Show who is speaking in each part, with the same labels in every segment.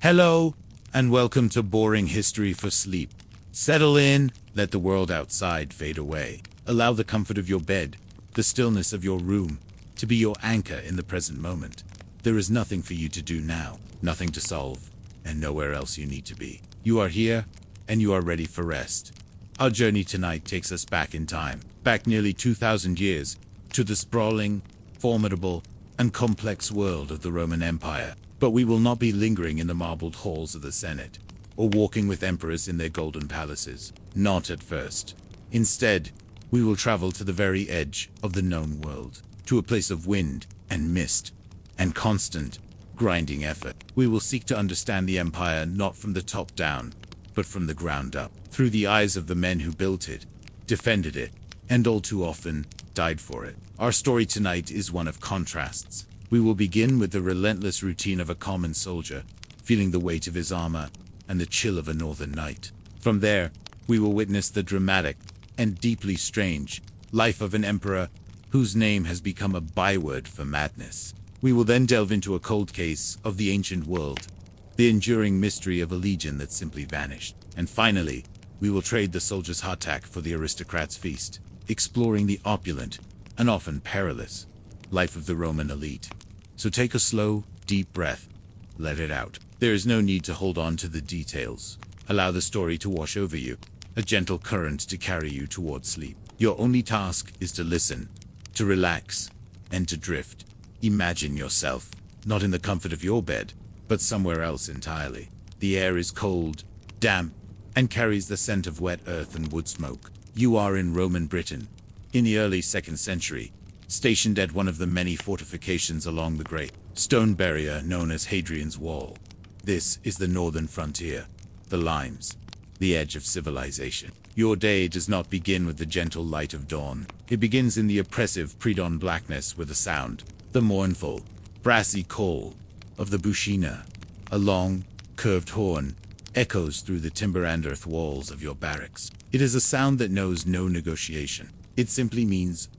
Speaker 1: Hello, and welcome to Boring History for Sleep. Settle in, let the world outside fade away. Allow the comfort of your bed, the stillness of your room, to be your anchor in the present moment. There is nothing for you to do now, nothing to solve, and nowhere else you need to be. You are here, and you are ready for rest. Our journey tonight takes us back in time, back nearly 2,000 years, to the sprawling, formidable, and complex world of the Roman Empire. But we will not be lingering in the marbled halls of the Senate, or walking with emperors in their golden palaces. Not at first. Instead, we will travel to the very edge of the known world, to a place of wind and mist, and constant, grinding effort. We will seek to understand the empire not from the top down, but from the ground up, through the eyes of the men who built it, defended it, and all too often, died for it. Our story tonight is one of contrasts. We will begin with the relentless routine of a common soldier, feeling the weight of his armor and the chill of a northern night. From there, we will witness the dramatic and deeply strange life of an emperor whose name has become a byword for madness. We will then delve into a cold case of the ancient world, the enduring mystery of a legion that simply vanished. And finally, we will trade the soldier's hardtack for the aristocrat's feast, exploring the opulent and often perilous life of the Roman elite. So take a slow, deep breath. Let it out. There is no need to hold on to the details. Allow the story to wash over you, a gentle current to carry you towards sleep. Your only task is to listen, to relax, and to drift. Imagine yourself, not in the comfort of your bed, but somewhere else entirely. The air is cold, damp, and carries the scent of wet earth and wood smoke. You are in Roman Britain, in the early 2nd century, stationed at one of the many fortifications along the great stone barrier known as Hadrian's Wall. This is the northern frontier, the limes, the edge of civilization. Your day does not begin with the gentle light of dawn. It begins in the oppressive pre-dawn blackness with the sound, the mournful, brassy call of the bushina. A long, curved horn echoes through the timber and earth walls of your barracks. It is a sound that knows no negotiation. It simply means,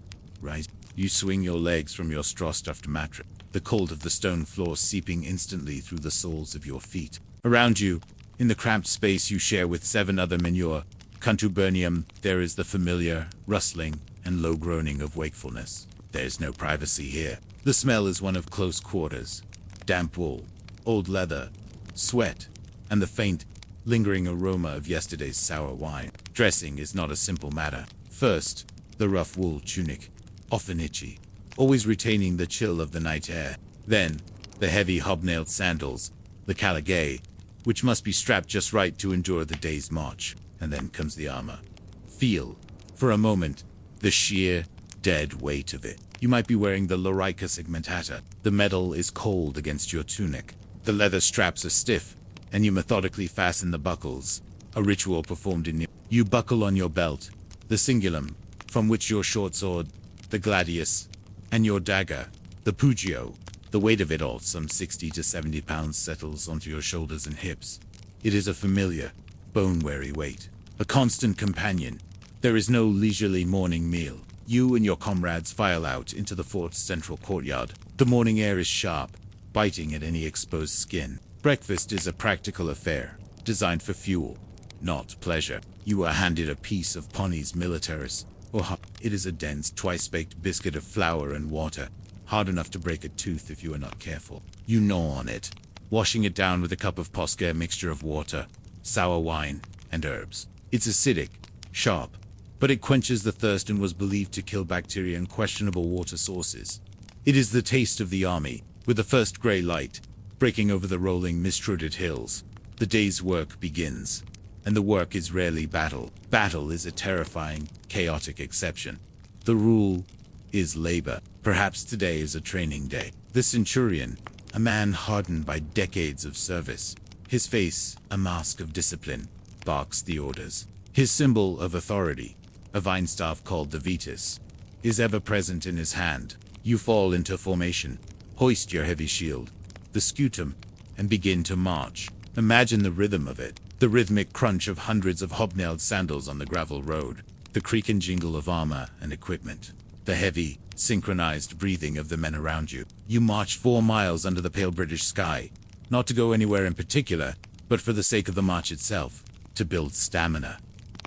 Speaker 1: rise. You swing your legs from your straw-stuffed mattress, the cold of the stone floor seeping instantly through the soles of your feet. Around you, in the cramped space you share with 7 other menure contubernum, there is the familiar rustling and low groaning of wakefulness. There's no privacy here. The smell is one of close quarters. Damp wool, old leather, sweat, and the faint, lingering aroma of yesterday's sour wine. Dressing is not a simple matter. First, the rough wool tunic, often itchy, always retaining the chill of the night air. Then, the heavy hobnailed sandals, the Caligula, which must be strapped just right to endure the day's march. And then comes the armor. Feel, for a moment, the sheer, dead weight of it. You might be wearing the lorica segmentata. The metal is cold against your tunic. The leather straps are stiff, and you methodically fasten the buckles, a ritual performed in. You buckle on your belt, the cingulum, from which your short sword, the gladius, and your dagger, the pugio. The weight of it all, some 60 to 70 pounds, settles onto your shoulders and hips. It is a familiar, bone-weary weight, a constant companion. There is no leisurely morning meal. You and your comrades file out into the fort's central courtyard. The morning air is sharp, biting at any exposed skin. Breakfast is a practical affair, designed for fuel, not pleasure. You are handed a piece of panis militaris, or it is a dense, twice-baked biscuit of flour and water, hard enough to break a tooth if you are not careful. You gnaw on it, washing it down with a cup of posca mixture of water, sour wine, and herbs. It's acidic, sharp, but it quenches the thirst and was believed to kill bacteria in questionable water sources. It is the taste of the army, with the first grey light breaking over the rolling, mist-rooted hills. The day's work begins, and the work is rarely battle. Battle is a terrifying, chaotic exception. The rule is labor. Perhaps today is a training day. The centurion, a man hardened by decades of service, his face a mask of discipline, barks the orders. His symbol of authority, a vine staff called the vetus, is ever present in his hand. You fall into formation, hoist your heavy shield, the scutum, and begin to march. Imagine the rhythm of it, the rhythmic crunch of hundreds of hobnailed sandals on the gravel road, the creak and jingle of armor and equipment, the heavy, synchronized breathing of the men around you. You march 4 miles under the pale British sky, not to go anywhere in particular, but for the sake of the march itself, to build stamina,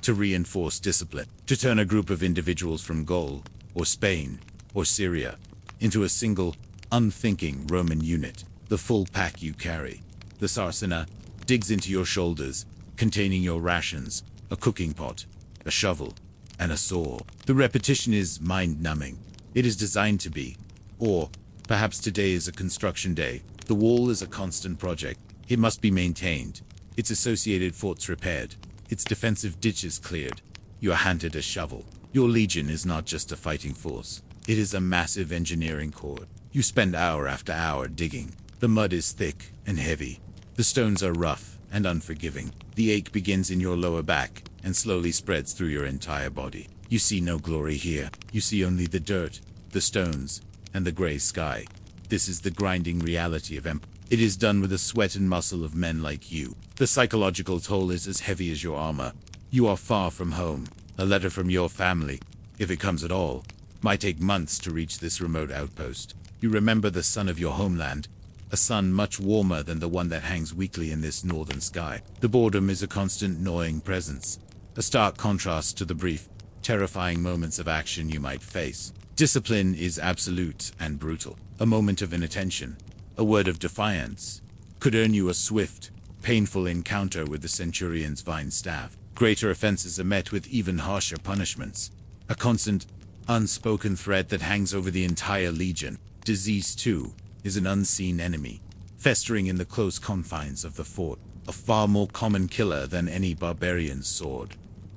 Speaker 1: to reinforce discipline, to turn a group of individuals from Gaul, or Spain, or Syria, into a single, unthinking Roman unit, the full pack you carry. The sarcina digs into your shoulders, containing your rations, a cooking pot, a shovel, and a saw. The repetition is mind-numbing. It is designed to be. Or, perhaps today is a construction day. The wall is a constant project. It must be maintained, its associated forts repaired, its defensive ditches cleared. You are handed a shovel. Your legion is not just a fighting force. It is a massive engineering corps. You spend hour after hour digging. The mud is thick and heavy. The stones are rough and unforgiving. The ache begins in your lower back and slowly spreads through your entire body. You see no glory here. You see only the dirt, the stones, and the gray sky. This is the grinding reality of empire. It is done with the sweat and muscle of men like you. The psychological toll is as heavy as your armor. You are far from home. A letter from your family, if it comes at all, might take months to reach this remote outpost. You remember the sun of your homeland, a sun much warmer than the one that hangs weakly in this northern sky. The boredom is a constant gnawing presence, a stark contrast to the brief, terrifying moments of action you might face. Discipline is absolute and brutal. A moment of inattention, a word of defiance, could earn you a swift, painful encounter with the centurion's vine staff. Greater offenses are met with even harsher punishments. A constant, unspoken threat that hangs over the entire legion. Disease, too, is an unseen enemy, festering in the close confines of the fort, a far more common killer than any barbarian's sword.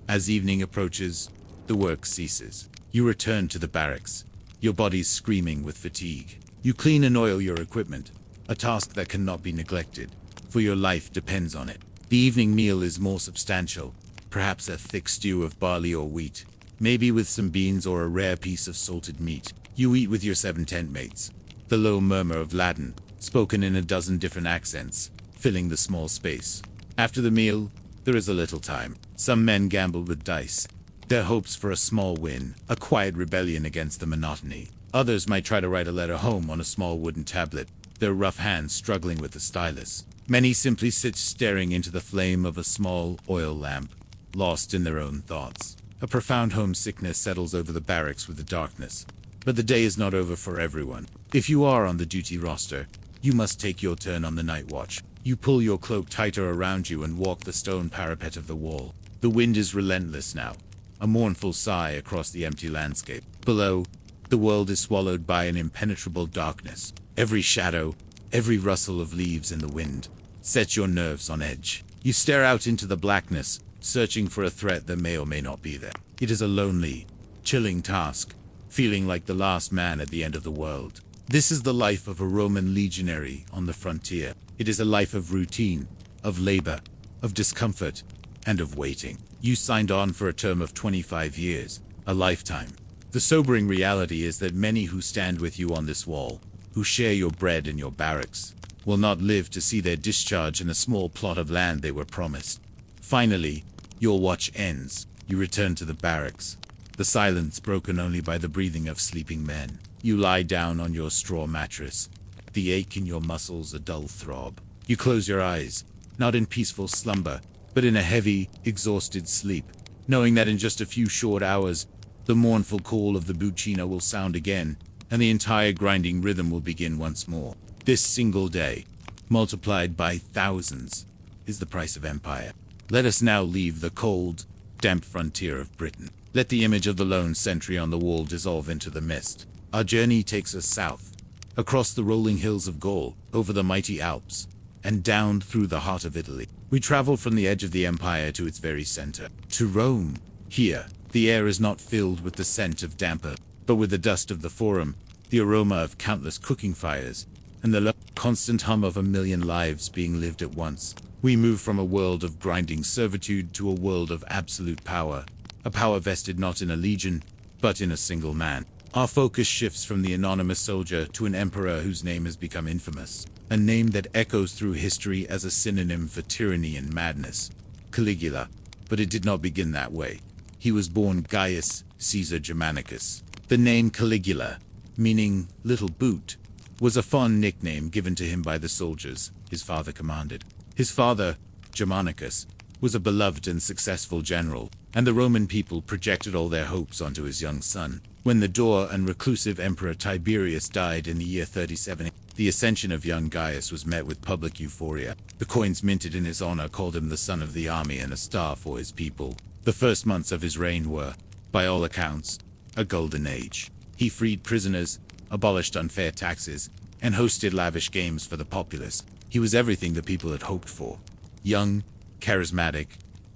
Speaker 1: As evening approaches, the work ceases. You return to the barracks, your bodies screaming with fatigue. You clean and oil your equipment, a task that cannot be neglected, for your life depends on it. The evening meal is more substantial, perhaps a thick stew of barley or wheat, maybe with some beans or a rare piece of salted meat. You eat with your 7 tent mates, the low murmur of Latin, spoken in a dozen different accents, filling the small space. After the meal, there is a little time. Some men gamble with dice, their hopes for a small win, a quiet rebellion against the monotony. Others might try to write a letter home on a small wooden tablet, their rough hands struggling with the stylus. Many simply sit staring into the flame of a small oil lamp, lost in their own thoughts. A profound homesickness settles over the barracks with the darkness. But the day is not over for everyone. If you are on the duty roster, you must take your turn on the night watch. You pull your cloak tighter around you and walk the stone parapet of the wall. The wind is relentless now, a mournful sigh across the empty landscape. Below, the world is swallowed by an impenetrable darkness. Every shadow, every rustle of leaves in the wind, sets your nerves on edge. You stare out into the blackness, searching for a threat that may or may not be there. It is a lonely, chilling task, feeling like the last man at the end of the world. This is the life of a Roman legionary on the frontier. It is a life of routine, of labor, of discomfort, and of waiting. You signed on for a term of 25 years, a lifetime. The sobering reality is that many who stand with you on this wall, who share your bread and your barracks, will not live to see their discharge in a small plot of land they were promised. Finally, your watch ends. You return to the barracks, the silence broken only by the breathing of sleeping men. You lie down on your straw mattress, the ache in your muscles a dull throb. You close your eyes, not in peaceful slumber, but in a heavy, exhausted sleep, knowing that in just a few short hours, the mournful call of the buccina will sound again, and the entire grinding rhythm will begin once more. This single day, multiplied by thousands, is the price of empire. Let us now leave the cold, damp frontier of Britain. Let the image of the lone sentry on the wall dissolve into the mist. Our journey takes us south, across the rolling hills of Gaul, over the mighty Alps, and down through the heart of Italy. We travel from the edge of the empire to its very center, to Rome. Here, the air is not filled with the scent of damper, but with the dust of the forum, the aroma of countless cooking fires, and the constant hum of a million lives being lived at once. We move from a world of grinding servitude to a world of absolute power, a power vested not in a legion, but in a single man. Our focus shifts from the anonymous soldier to an emperor whose name has become infamous, a name that echoes through history as a synonym for tyranny and madness. Caligula. But it did not begin that way. He was born Gaius Caesar Germanicus. The name Caligula, meaning little boot, was a fond nickname given to him by the soldiers his father commanded. His father, Germanicus, was a beloved and successful general, and the Roman people projected all their hopes onto his young son. When the dour and reclusive Emperor Tiberius died in the year 37, the ascension of young Gaius was met with public euphoria. The coins minted in his honor called him the son of the army and a star for his people. The first months of his reign were, by all accounts, a golden age. He freed prisoners, abolished unfair taxes, and hosted lavish games for the populace. He was everything the people had hoped for: young, charismatic,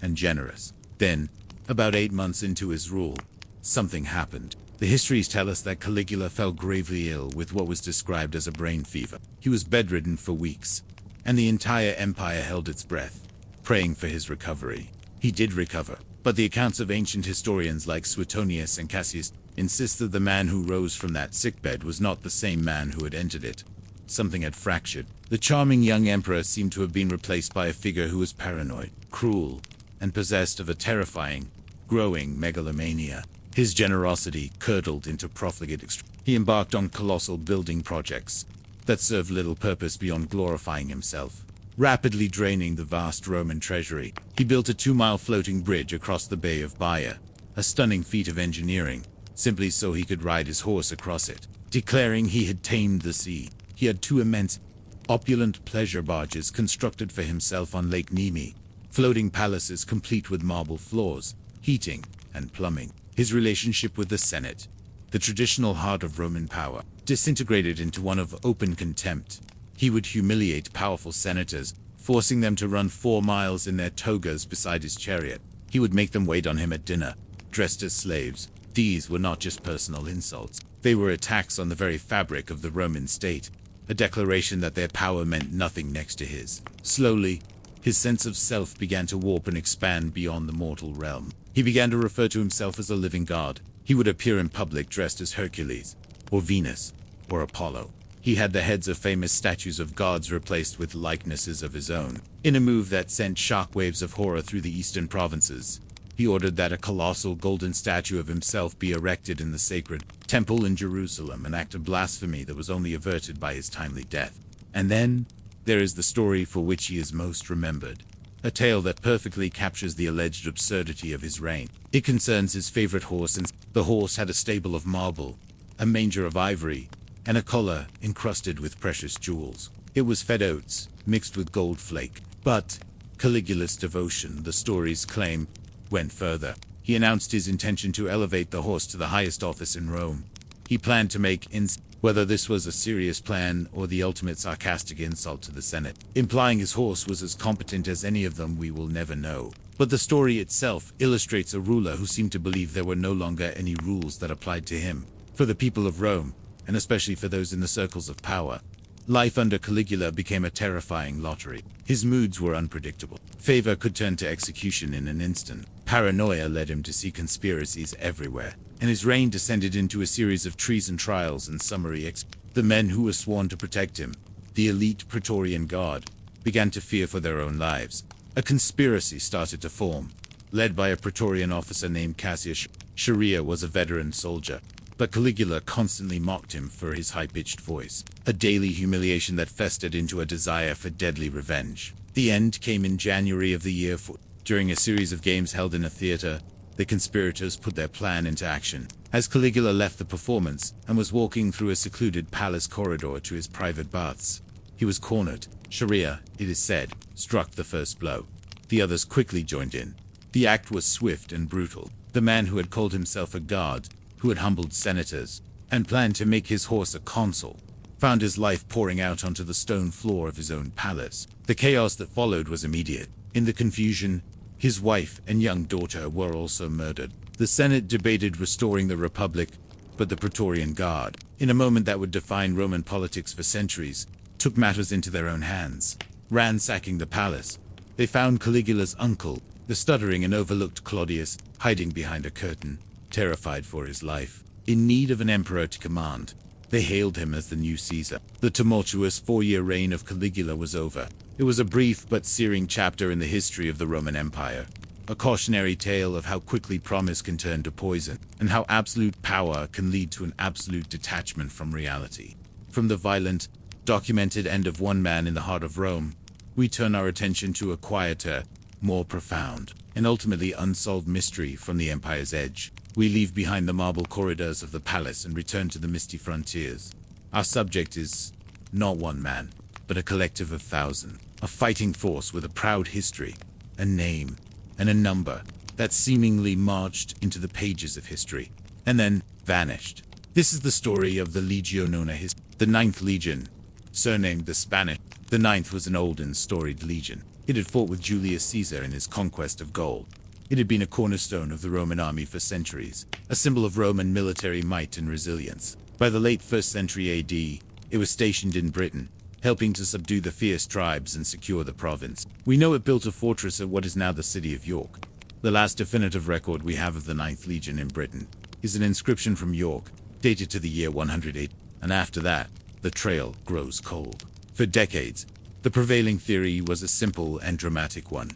Speaker 1: and generous. Then, about 8 months into his rule, something happened. The histories tell us that Caligula fell gravely ill with what was described as a brain fever. He was bedridden for weeks, and the entire empire held its breath, praying for his recovery. He did recover, but the accounts of ancient historians like Suetonius and Cassius insist that the man who rose from that sickbed was not the same man who had entered it. Something had fractured. The charming young emperor seemed to have been replaced by a figure who was paranoid, cruel, and possessed of a terrifying, growing megalomania. His generosity curdled into profligate extremes. He embarked on colossal building projects that served little purpose beyond glorifying himself. Rapidly draining the vast Roman treasury, he built a 2-mile floating bridge across the Bay of Baia, a stunning feat of engineering, simply so he could ride his horse across it. Declaring he had tamed the sea, he had 2 immense, opulent pleasure barges constructed for himself on Lake Nemi, floating palaces complete with marble floors, heating, and plumbing. His relationship with the Senate, the traditional heart of Roman power, disintegrated into one of open contempt. He would humiliate powerful senators, forcing them to run 4 miles in their togas beside his chariot. He would make them wait on him at dinner, dressed as slaves. These were not just personal insults. They were attacks on the very fabric of the Roman state, a declaration that their power meant nothing next to his. Slowly, his sense of self began to warp and expand beyond the mortal realm. He began to refer to himself as a living god. He would appear in public dressed as Hercules, or Venus, or Apollo. He had the heads of famous statues of gods replaced with likenesses of his own. In a move that sent shockwaves of horror through the eastern provinces, he ordered that a colossal golden statue of himself be erected in the sacred temple in Jerusalem, an act of blasphemy that was only averted by his timely death. And then, there is the story for which he is most remembered. A tale that perfectly captures the alleged absurdity of his reign. It concerns his favorite horse, and the horse had a stable of marble, a manger of ivory, and a collar encrusted with precious jewels. It was fed oats, mixed with gold flake. But Caligula's devotion, the stories claim, went further. He announced his intention to elevate the horse to the highest office in Rome. He planned to make whether this was a serious plan or the ultimate sarcastic insult to the Senate, implying his horse was as competent as any of them, we will never know. But the story itself illustrates a ruler who seemed to believe there were no longer any rules that applied to him. For the people of Rome, and especially for those in the circles of power, life under Caligula became a terrifying lottery. His moods were unpredictable. Favor could turn to execution in an instant. Paranoia led him to see conspiracies everywhere, and his reign descended into a series of treason trials and summary The men who were sworn to protect him, the elite Praetorian Guard, began to fear for their own lives. A conspiracy started to form, led by a Praetorian officer named Cassius. Chaerea was a veteran soldier, but Caligula constantly mocked him for his high-pitched voice, a daily humiliation that festered into a desire for deadly revenge. The end came in January of the year 4. During a series of games held in a theater, the conspirators put their plan into action. As Caligula left the performance and was walking through a secluded palace corridor to his private baths, he was cornered. Chaerea, it is said, struck the first blow. The others quickly joined in. The act was swift and brutal. The man who had called himself a god, who had humbled senators, and planned to make his horse a consul, found his life pouring out onto the stone floor of his own palace. The chaos that followed was immediate. In the confusion, his wife and young daughter were also murdered. The Senate debated restoring the Republic, but the Praetorian Guard, in a moment that would define Roman politics for centuries, took matters into their own hands. Ransacking the palace, they found Caligula's uncle, the stuttering and overlooked Claudius, hiding behind a curtain, terrified for his life. In need of an emperor to command, they hailed him as the new Caesar. The tumultuous 4-year reign of Caligula was over. It was a brief but searing chapter in the history of the Roman Empire, a cautionary tale of how quickly promise can turn to poison, and how absolute power can lead to an absolute detachment from reality. From the violent, documented end of one man in the heart of Rome, we turn our attention to a quieter, more profound, and ultimately unsolved mystery from the empire's edge. We leave behind the marble corridors of the palace and return to the misty frontiers. Our subject is not one man, but a collective of thousands, a fighting force with a proud history, a name, and a number that seemingly marched into the pages of history, and then vanished. This is the story of the Legio IX Hispana, the Ninth Legion, surnamed the Spanish. The Ninth was an old and storied legion. It had fought with Julius Caesar in his conquest of Gaul. It had been a cornerstone of the Roman army for centuries, a symbol of Roman military might and resilience. By the late 1st century AD, it was stationed in Britain, helping to subdue the fierce tribes and secure the province. We know it built a fortress at what is now the city of York. The last definitive record we have of the Ninth Legion in Britain is an inscription from York, dated to the year 108, and after that, the trail grows cold. For decades, the prevailing theory was a simple and dramatic one.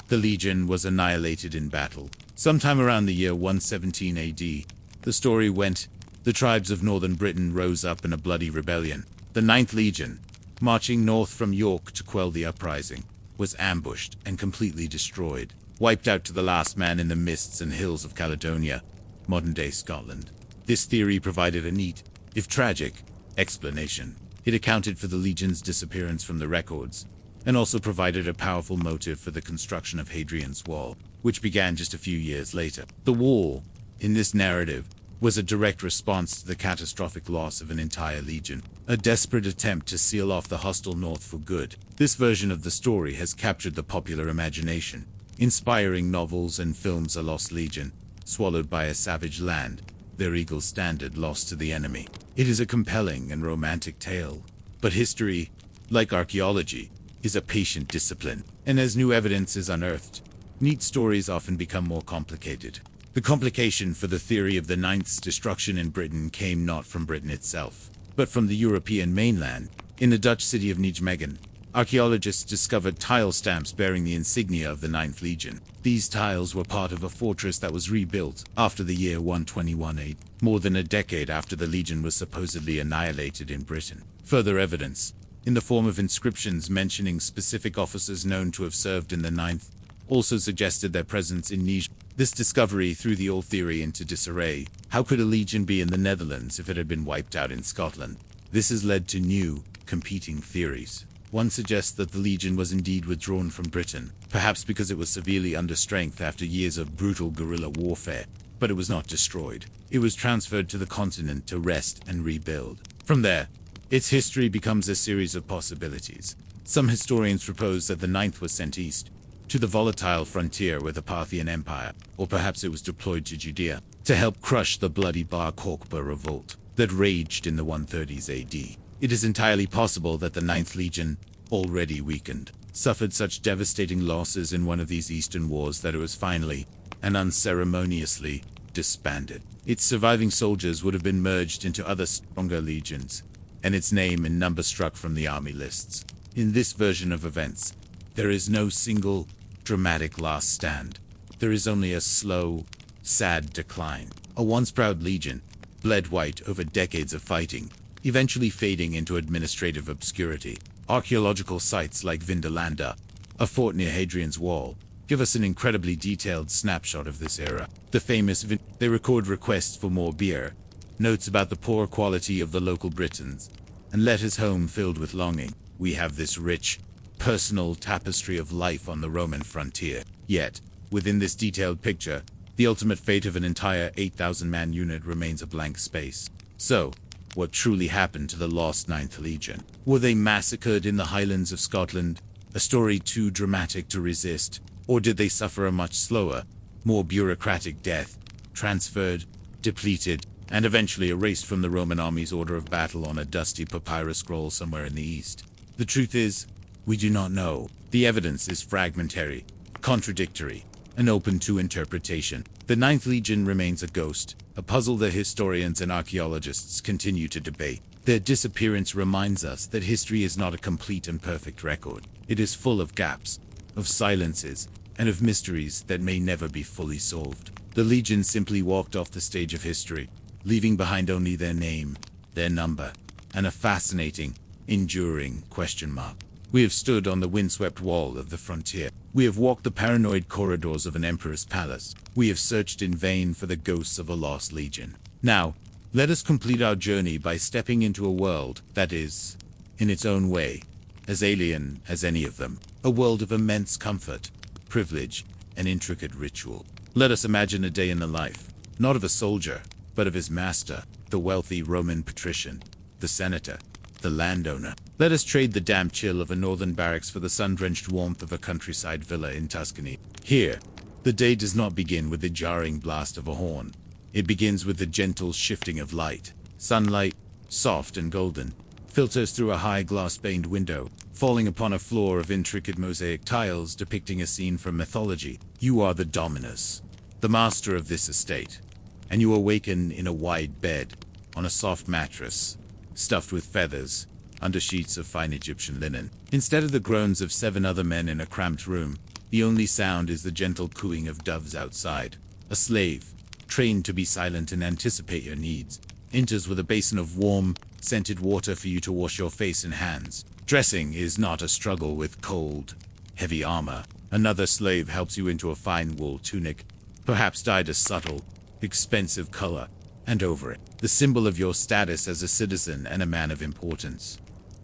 Speaker 1: The legion was annihilated in battle. Sometime around the year 117 AD, the story went, the tribes of northern Britain rose up in a bloody rebellion. The Ninth Legion, marching north from York to quell the uprising, was ambushed and completely destroyed, wiped out to the last man in the mists and hills of Caledonia, modern-day Scotland. This theory provided a neat, if tragic, explanation. It accounted for the legion's disappearance from the records, and also provided a powerful motive for the construction of Hadrian's Wall, which began just a few years later. The wall, in this narrative, was a direct response to the catastrophic loss of an entire legion, a desperate attempt to seal off the hostile North for good. This version of the story has captured the popular imagination, inspiring novels and films. A lost legion, swallowed by a savage land, their eagle standard lost to the enemy. It is a compelling and romantic tale, but history, like archaeology, is a patient discipline, and as new evidence is unearthed, neat stories often become more complicated. The complication for the theory of the Ninth's destruction in Britain came not from Britain itself, but from the European mainland. In the Dutch city of Nijmegen, archaeologists discovered tile stamps bearing the insignia of the Ninth Legion. These tiles were part of a fortress that was rebuilt after the year 121 AD, more than a decade after the legion was supposedly annihilated in Britain. Further evidence, in the form of inscriptions mentioning specific officers known to have served in the Ninth, also suggested their presence in Nijmegen. This discovery threw the old theory into disarray. How could a legion be in the Netherlands if it had been wiped out in Scotland? This has led to new, competing theories. One suggests that the legion was indeed withdrawn from Britain, perhaps because it was severely under strength after years of brutal guerrilla warfare, but it was not destroyed. It was transferred to the continent to rest and rebuild. From there, its history becomes a series of possibilities. Some historians propose that the Ninth was sent east, to the volatile frontier with the Parthian Empire, or perhaps it was deployed to Judea, to help crush the bloody Bar Kokhba revolt that raged in the 130s AD. It is entirely possible that the Ninth Legion, already weakened, suffered such devastating losses in one of these eastern wars that it was finally, and unceremoniously, disbanded. Its surviving soldiers would have been merged into other stronger legions, and its name and number struck from the army lists. In this version of events, there is no single, dramatic last stand. There is only a slow, sad decline. A once proud legion, bled white over decades of fighting, eventually fading into administrative obscurity. Archaeological sites like Vindolanda, a fort near Hadrian's Wall, give us an incredibly detailed snapshot of this era. The famous they record requests for more beer, notes about the poor quality of the local Britons, and letters home filled with longing. We have this rich, personal tapestry of life on the Roman frontier. Yet, within this detailed picture, the ultimate fate of an entire 8,000-man unit remains a blank space. So, what truly happened to the lost Ninth Legion? Were they massacred in the highlands of Scotland, a story too dramatic to resist, or did they suffer a much slower, more bureaucratic death, transferred, depleted, and eventually erased from the Roman army's order of battle on a dusty papyrus scroll somewhere in the east? The truth is, we do not know. The evidence is fragmentary, contradictory, and open to interpretation. The Ninth Legion remains a ghost, a puzzle that historians and archaeologists continue to debate. Their disappearance reminds us that history is not a complete and perfect record. It is full of gaps, of silences, and of mysteries that may never be fully solved. The Legion simply walked off the stage of history, leaving behind only their name, their number, and a fascinating, enduring question mark. We have stood on the windswept wall of the frontier. We have walked the paranoid corridors of an emperor's palace. We have searched in vain for the ghosts of a lost legion. Now, let us complete our journey by stepping into a world that is, in its own way, as alien as any of them. A world of immense comfort, privilege, and intricate ritual. Let us imagine a day in the life, not of a soldier, but of his master, the wealthy Roman Patrician, the senator, the landowner. Let us trade the damp chill of a northern barracks for the sun-drenched warmth of a countryside villa in Tuscany. Here, the day does not begin with the jarring blast of a horn. It begins with the gentle shifting of light. Sunlight, soft and golden, filters through a high glass-paned window, falling upon a floor of intricate mosaic tiles depicting a scene from mythology. You are the dominus, the master of this estate, and you awaken in a wide bed, on a soft mattress, stuffed with feathers, under sheets of fine Egyptian linen. Instead of the groans of 7 other men in a cramped room, the only sound is the gentle cooing of doves outside. A slave, trained to be silent and anticipate your needs, enters with a basin of warm, scented water for you to wash your face and hands. Dressing is not a struggle with cold, heavy armor. Another slave helps you into a fine wool tunic, perhaps dyed a subtle, expensive color, and over it, the symbol of your status as a citizen and a man of importance.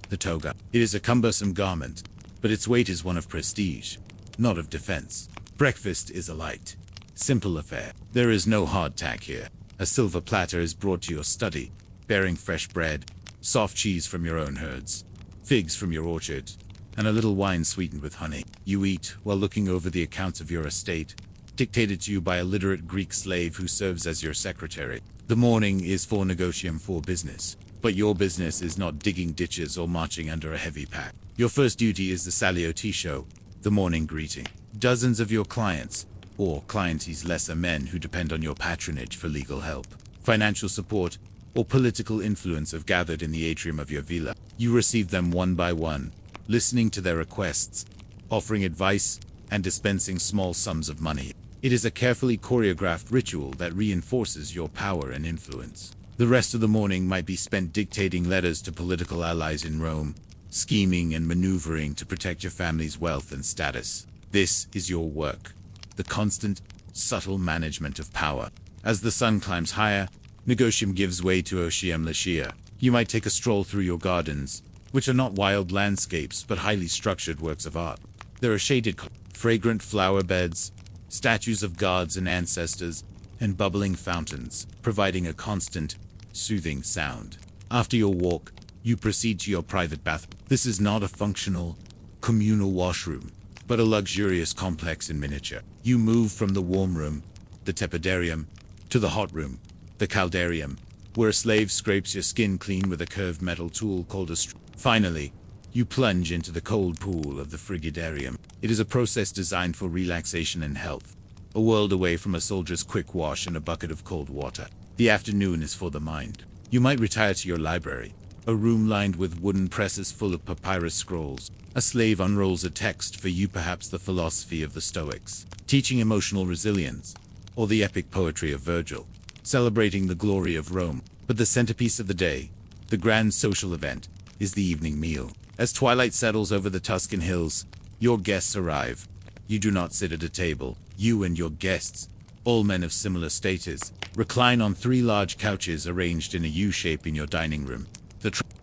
Speaker 1: The toga. It is a cumbersome garment, but its weight is one of prestige, not of defense. Breakfast is a light, simple affair. There is no hardtack here. A silver platter is brought to your study, bearing fresh bread, soft cheese from your own herds, figs from your orchard, and a little wine sweetened with honey. You eat while looking over the accounts of your estate, dictated to you by a literate Greek slave who serves as your secretary. The morning is for negotium for business, but your business is not digging ditches or marching under a heavy pack. Your first duty is the salutatio, the morning greeting. Dozens of your clients, or clientes lesser men who depend on your patronage for legal help, financial support, or political influence have gathered in the atrium of your villa. You receive them one by one, listening to their requests, offering advice, and dispensing small sums of money. It is a carefully choreographed ritual that reinforces your power and influence. The rest of the morning might be spent dictating letters to political allies in Rome, scheming and maneuvering to protect your family's wealth and status. This is your work, the constant, subtle management of power. As the sun climbs higher, negotium gives way to otium latia. You might take a stroll through your gardens, which are not wild landscapes but highly structured works of art. There are shaded, fragrant flower beds, statues of gods and ancestors, and bubbling fountains, providing a constant, soothing sound. After your walk, you proceed to your private bath. This is not a functional, communal washroom, but a luxurious complex in miniature. You move from the warm room, the tepidarium, to the hot room, the caldarium, where a slave scrapes your skin clean with a curved metal tool called a Finally, you plunge into the cold pool of the frigidarium. It is a process designed for relaxation and health, a world away from a soldier's quick wash and a bucket of cold water. The afternoon is for the mind. You might retire to your library, a room lined with wooden presses full of papyrus scrolls. A slave unrolls a text for you, perhaps the philosophy of the Stoics, teaching emotional resilience, or the epic poetry of Virgil, celebrating the glory of Rome. But the centerpiece of the day, the grand social event, is the evening meal. As twilight settles over the Tuscan hills, your guests arrive. You do not sit at a table. You and your guests, all men of similar status, recline on 3 large couches arranged in a U shape in your dining room.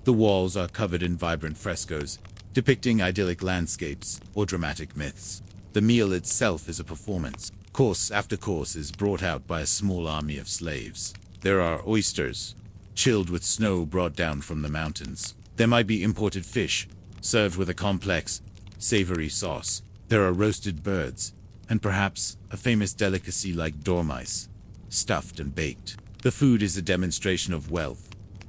Speaker 1: The walls are covered in vibrant frescoes, depicting idyllic landscapes or dramatic myths. The meal itself is a performance. Course after course is brought out by a small army of slaves. There are oysters, chilled with snow brought down from the mountains. There might be imported fish, served with a complex, savory sauce. There are roasted birds, and perhaps a famous delicacy like dormice, stuffed and baked. The food is a demonstration of wealth,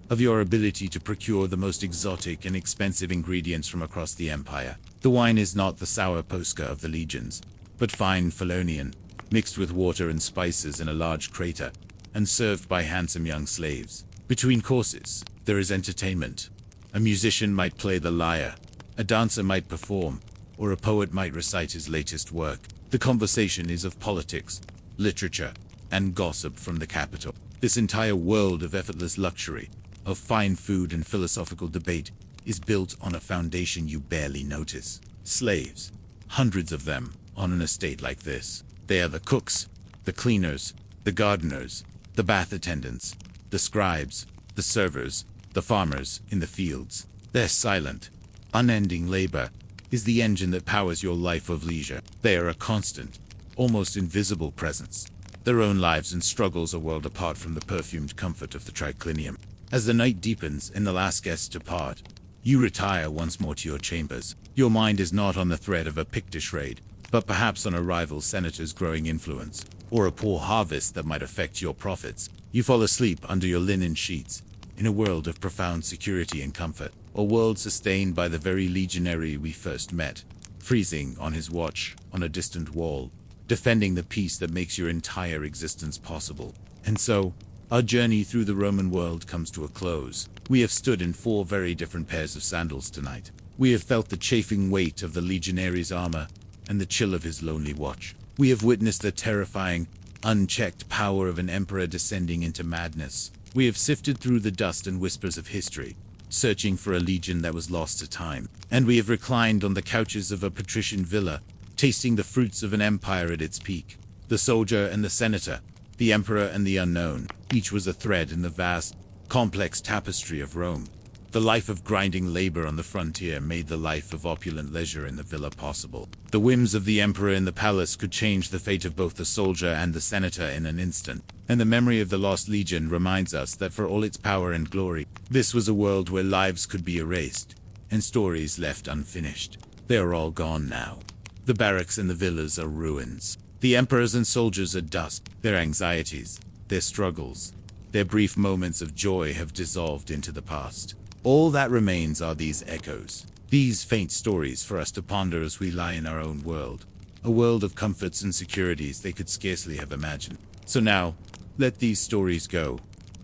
Speaker 1: of your ability to procure the most exotic and expensive ingredients from across the empire. The wine is not the sour posca of the legions, but fine Falernian, mixed with water and spices in a large crater, and served by handsome young slaves. Between courses, there is entertainment. A musician might play the lyre, a dancer might perform, or a poet might recite his latest work. The conversation is of politics, literature, and gossip from the capital. This entire world of effortless luxury, of fine food and philosophical debate is built on a foundation you barely notice. Slaves, hundreds of them, on an estate like this. They are the cooks, the cleaners, the gardeners, the bath attendants, the scribes, the servers, the farmers in the fields. Their silent, unending labor is the engine that powers your life of leisure. They are a constant, almost invisible presence. Their own lives and struggles are world apart from the perfumed comfort of the triclinium. As the night deepens and the last guests depart, you retire once more to your chambers. Your mind is not on the threat of a Pictish raid, but perhaps on a rival senator's growing influence, or a poor harvest that might affect your profits. You fall asleep under your linen sheets, in a world of profound security and comfort, a world sustained by the very legionary we first met, freezing on his watch on a distant wall, defending the peace that makes your entire existence possible. And so, our journey through the Roman world comes to a close. We have stood in 4 very different pairs of sandals tonight. We have felt the chafing weight of the legionary's armor and the chill of his lonely watch. We have witnessed the terrifying, unchecked power of an emperor descending into madness. We have sifted through the dust and whispers of history, searching for a legion that was lost to time. And we have reclined on the couches of a patrician villa, tasting the fruits of an empire at its peak. The soldier and the senator, the emperor and the unknown, each was a thread in the vast, complex tapestry of Rome. The life of grinding labor on the frontier made the life of opulent leisure in the villa possible. The whims of the emperor in the palace could change the fate of both the soldier and the senator in an instant. And the memory of the lost legion reminds us that for all its power and glory, this was a world where lives could be erased and stories left unfinished. They are all gone now. The barracks and the villas are ruins. The emperors and soldiers are dust. Their anxieties, their struggles, their brief moments of joy have dissolved into the past. All that remains are these echoes, these faint stories for us to ponder as we lie in our own world, a world of comforts and securities they could scarcely have imagined. So now, let these stories go.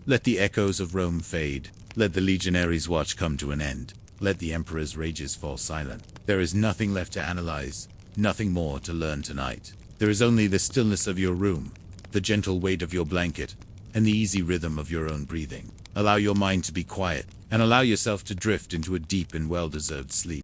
Speaker 1: Let the echoes of Rome fade. Let the legionary's watch come to an end. Let the emperor's rages fall silent. There is nothing left to analyze, nothing more to learn tonight. There is only the stillness of your room, the gentle weight of your blanket, and the easy rhythm of your own breathing. Allow your mind to be quiet, and allow yourself to drift into a deep and well-deserved sleep.